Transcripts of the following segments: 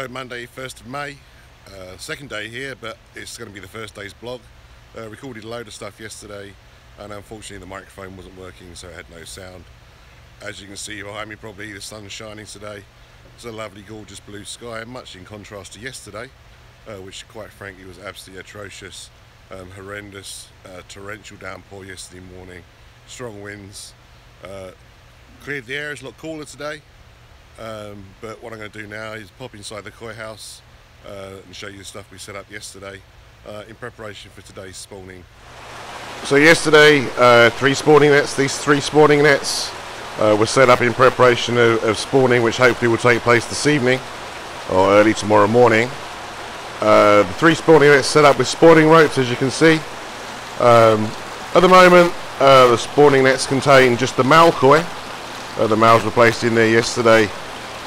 Monday 1st of May, second day here, but it's going to be the first day's blog. Recorded a load of stuff yesterday and unfortunately the microphone wasn't working, so it had no sound. As you can see behind me, probably the sun's shining today. It's a lovely gorgeous blue sky, much in contrast to yesterday, which quite frankly was absolutely atrocious. Horrendous torrential downpour yesterday morning, strong winds. Cleared the air, it's a lot cooler today. But what I'm going to do now is pop inside the koi house and show you the stuff we set up yesterday in preparation for today's spawning. So yesterday, three spawning nets. These three spawning nets were set up in preparation of spawning, which hopefully will take place this evening or early tomorrow morning. The three spawning nets set up with spawning ropes, as you can see. At the moment, the spawning nets contain just the male koi. The males were placed in there yesterday.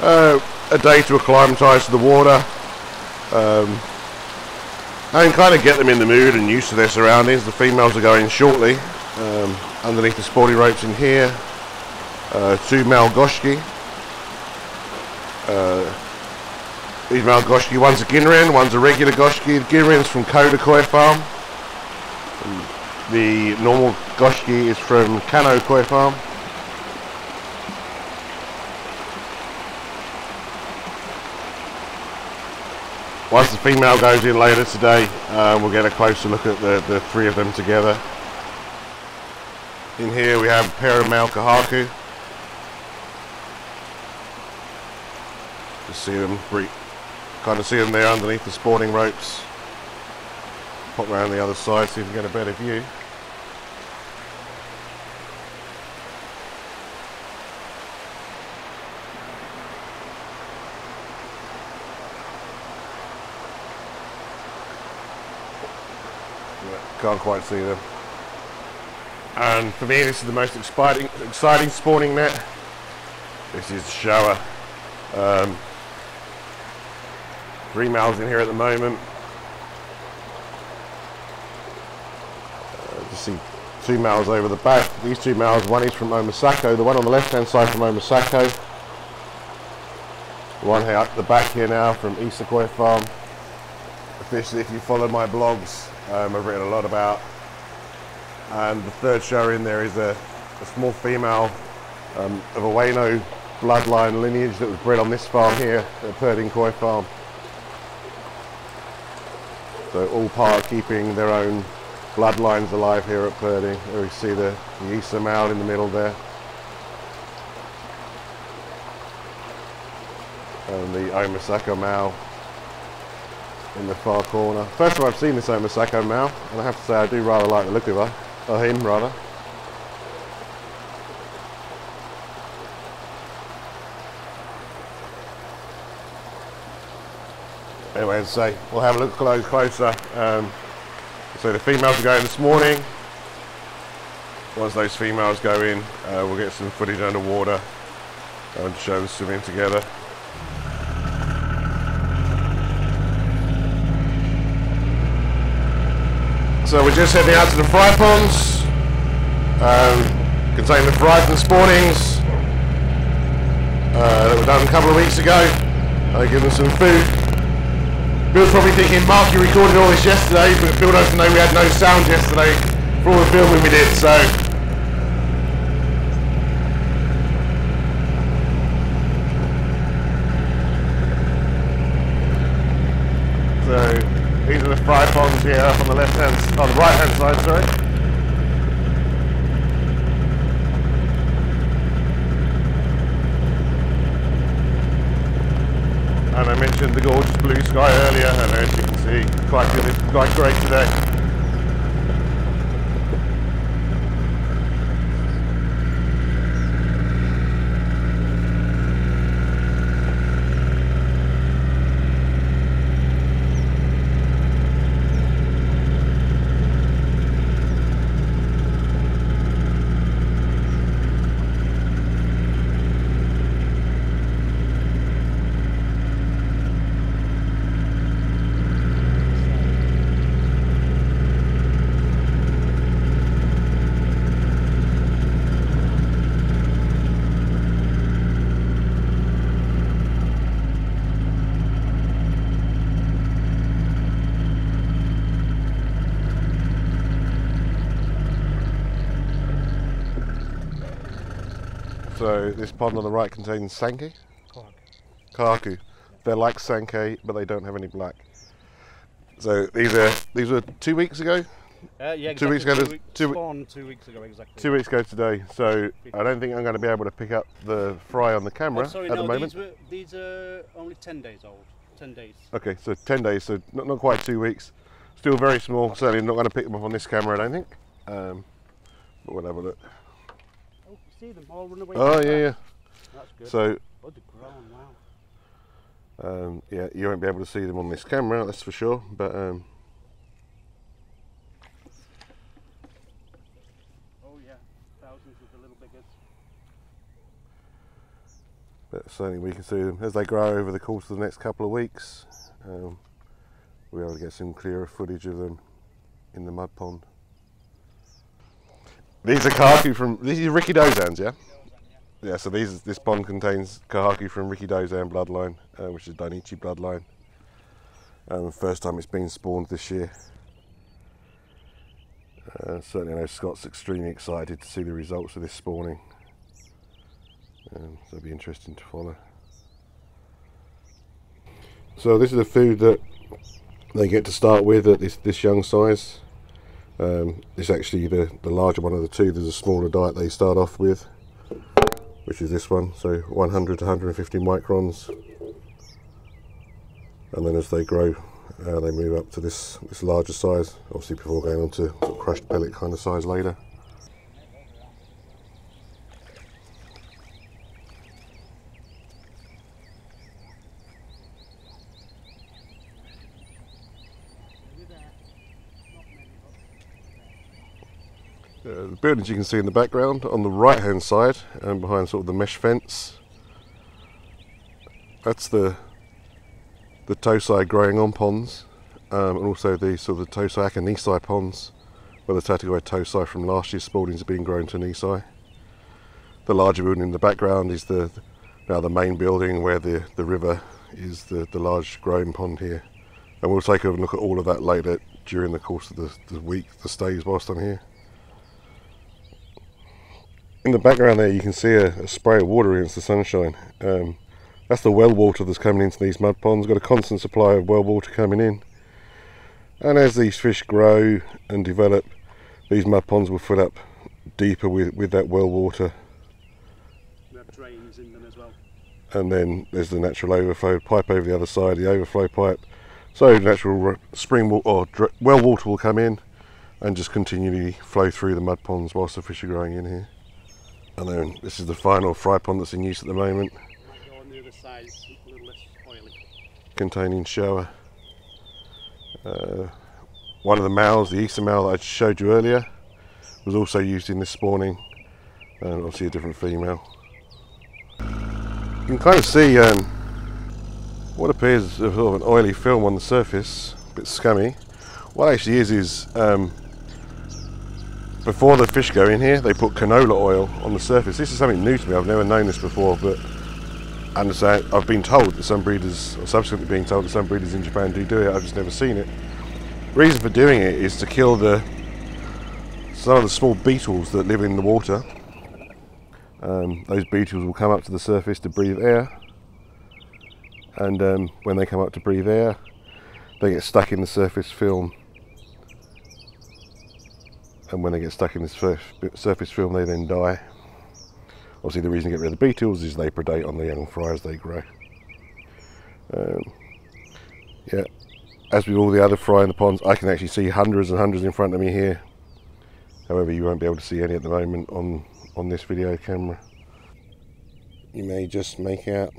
A day to acclimatise to the water and kind of get them in the mood and used to their surroundings. The females are going shortly underneath the spawning ropes in here. Two male Goshiki. These male Goshiki, one's a Ginren, one's a regular Goshiki. The Ginren's from Kohaku Koi Farm. The normal Goshiki is from Kohaku Koi Farm. Once the female goes in later today, we'll get a closer look at the three of them together. In here we have a pair of male Kohaku. Just see them, kind of see them there underneath the spawning ropes. Pop around the other side, see if we can get a better view. Can't quite see them. And for me, this is the most exciting spawning net. This is Showa. Three males in here at the moment. Just see two males over the back. These two males, one is from Omasako, the one on the left hand side from Omasako. The one here at the back here now from Isa Koi Farm. Officially, if you follow my blogs, I've written a lot about. And the third shower in there is a small female of a Ueno bloodline lineage that was bred on this farm here at Purdin Koi Farm. So all part of keeping their own bloodlines alive here at Purdin. There we see the Isa male in the middle there. And the Omasako male in the far corner. First time I've seen this Omasako male, and I have to say I do rather like the look of her, or him rather. Anyway, as I say, we'll have a look closer. So the females are going this morning. Once those females go in, we'll get some footage underwater and show them swimming together. So we're just heading out to the fry ponds, contain the fries and spawnings that were done a couple of weeks ago. Give them some food. Bill's probably thinking, Mark, you recorded all this yesterday, but Bill doesn't know we had no sound yesterday for all the filming we did, so these are the fry ponds here up on the left hand, on the right hand side, sorry. And I mentioned the gorgeous blue sky earlier, and as you can see, quite good, quite great today. So this pond on the right contains sankey? Kohaku. They're like sankey, but they don't have any black. So these were 2 weeks ago? Yeah, exactly. 2 weeks ago. Spawned 2 weeks ago, exactly. 2 weeks ago today. So I don't think I'm going to be able to pick up the fry on the camera at the moment. These are only 10 days old. 10 days. Okay, so 10 days, so not quite 2 weeks. Still very small. Certainly not going to pick them up on this camera, I don't think. But we'll have a look. Oh, you see them all run away. Oh, yeah. That's good. So, oh, they're grown, wow. yeah, you won't be able to see them on this camera, that's for sure. But oh yeah, thousands of the little biggers. But certainly we can see them as they grow over the course of the next couple of weeks. We'll be able to get some clearer footage of them in the mud pond. These are Kohaku from, these are Rikidozans, yeah? Yeah, so this pond contains Kohaku from Rikidozan bloodline, which is Dainichi bloodline. First time it's been spawned this year. Certainly I know Scott's extremely excited to see the results of this spawning. So it'll be interesting to follow. So this is the food that they get to start with at this young size. It's actually the larger one of the two. There's a smaller diet they start off with, which is this one, so 100 to 150 microns, and then as they grow they move up to this larger size, obviously before going on to sort of crushed pellet kind of size later. The buildings you can see in the background on the right hand side and behind sort of the mesh fence, that's the tosai growing on ponds, and also the sort of the tosai nisai ponds where the Tatagoi tosai from last year's spawnings are being grown to nisai. The larger building in the background is now the main building where the river is the large growing pond here, and we'll take a look at all of that later during the course of the week, the stays whilst I'm here. In the background there you can see a spray of water against the sunshine. That's the well water that's coming into these mud ponds. We've got a constant supply of well water coming in, and as these fish grow and develop, these mud ponds will fill up deeper with that well water. We have drains in them as well. And then there's the natural overflow pipe over the other side, the overflow pipe. So natural spring or well water will come in and just continually flow through the mud ponds whilst the fish are growing in here. And then this is the final fry pond that's in use at the moment. Might go on the other side, it's a little less oily. Containing Showa. One of the males, the Easter male that I showed you earlier, was also used in this spawning, and obviously a different female. You can kind of see what appears as sort of an oily film on the surface, a bit scummy. What it actually is before the fish go in here, they put canola oil on the surface. This is something new to me. I've never known this before, but I understand. I've been told that some breeders, or subsequently being told that some breeders in Japan do it. I've just never seen it. The reason for doing it is to kill some of the small beetles that live in the water. Those beetles will come up to the surface to breathe air, and when they come up to breathe air, they get stuck in the surface film. And when they get stuck in this surface film, they then die. Obviously the reason to get rid of the beetles is they predate on the young fry as they grow. Yeah, as with all the other fry in the ponds, I can actually see hundreds and hundreds in front of me here. However, you won't be able to see any at the moment on this video camera. You may just make out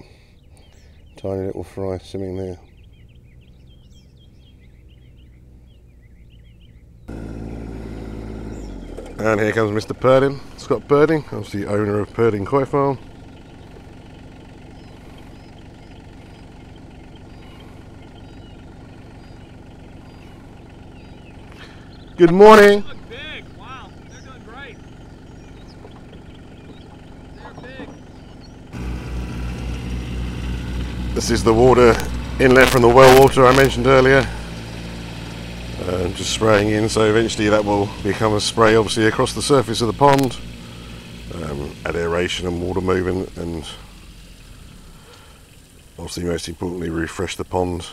tiny little fry swimming there. And here comes Mr. Purdin, Scott Purdin, obviously owner of Purdin Koi Farm. Good morning. They look big. Wow, they're doing great. They're big. This is the water inlet from the well water I mentioned earlier. Just spraying in, so eventually that will become a spray obviously across the surface of the pond, add aeration and water movement, and obviously most importantly refresh the pond.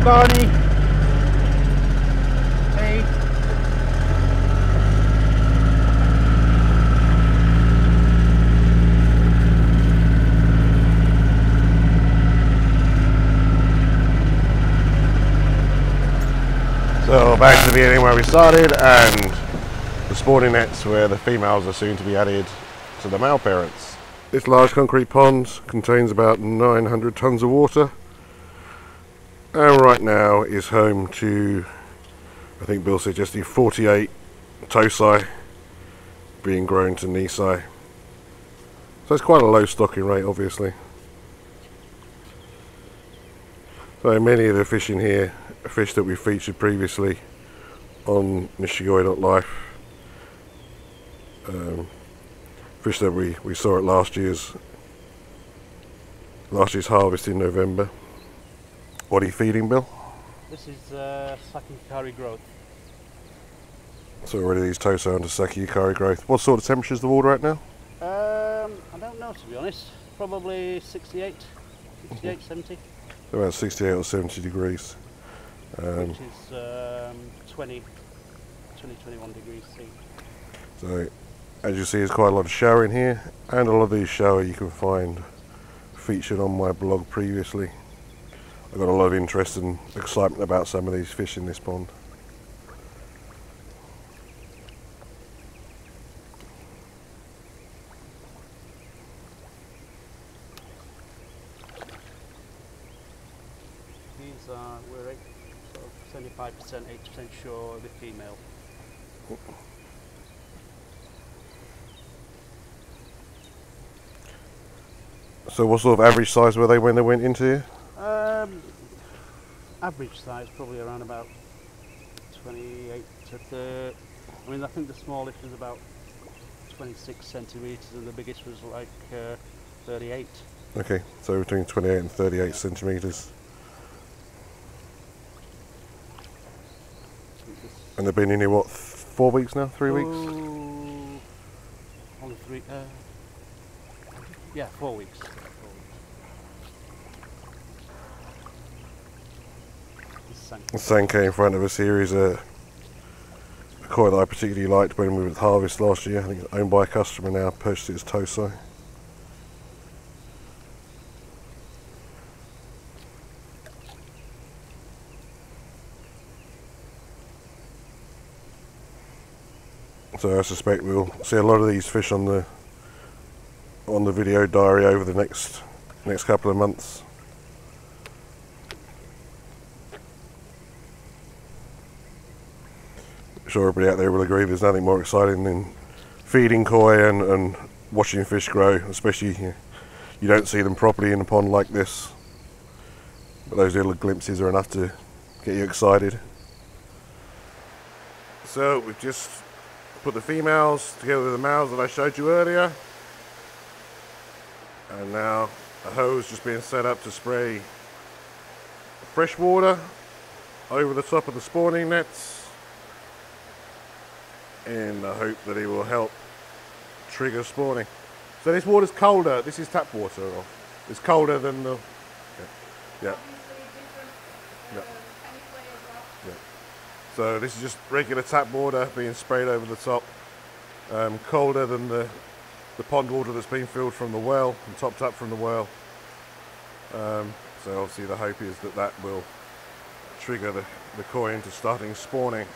Barney. Hey. So back to the beginning where we started, and the spawning nets where the females are soon to be added to the male parents. This large concrete pond contains about 900 tons of water, and right now is home to, I think Bill suggested, 48 tosai being grown to nisai. So it's quite a low stocking rate, obviously. So many of the fish in here are fish that we featured previously on Nishigoi.life. Fish that we saw at last year's harvest in November. What are you feeding, Bill? This is Sakikari growth. So already these tosai are under Sakikari growth. What sort of temperatures the water at now? I don't know, to be honest. Probably 68, 70. About 68 or 70 degrees. Which is 20, 21 degrees C. So as you see, there's quite a lot of shower in here, and a lot of these shower you can find featured on my blog previously. I've got a lot of interest and excitement about some of these fish in this pond. These are, we're 75%, 8% sure the female. So what sort of average size were they when they went into here? Average size probably around about 28 to 30. I mean, I think the smallest was about 26 centimetres and the biggest was like 38. Okay, so between 28 and 38 centimetres. And they've been in here, what, 4 weeks now? 3 weeks? Only 3, yeah, 4 weeks. The Sankei in front of us here is a koi that I particularly liked when we were at harvest last year. I think it's owned by a customer now, purchased it as tosai. So I suspect we'll see a lot of these fish on the video diary over the next couple of months. I'm sure everybody out there will agree there's nothing more exciting than feeding koi and watching fish grow, especially you don't see them properly in a pond like this, but those little glimpses are enough to get you excited. So we've just put the females together with the males that I showed you earlier, and now a hose just being set up to spray fresh water over the top of the spawning nets in the hope that it will help trigger spawning. So this water's colder, this is tap water, it's colder than the... Yeah. So this is just regular tap water being sprayed over the top, colder than the the pond water that's been filled from the well and topped up from the well. So obviously the hope is that that will trigger the koi into starting spawning.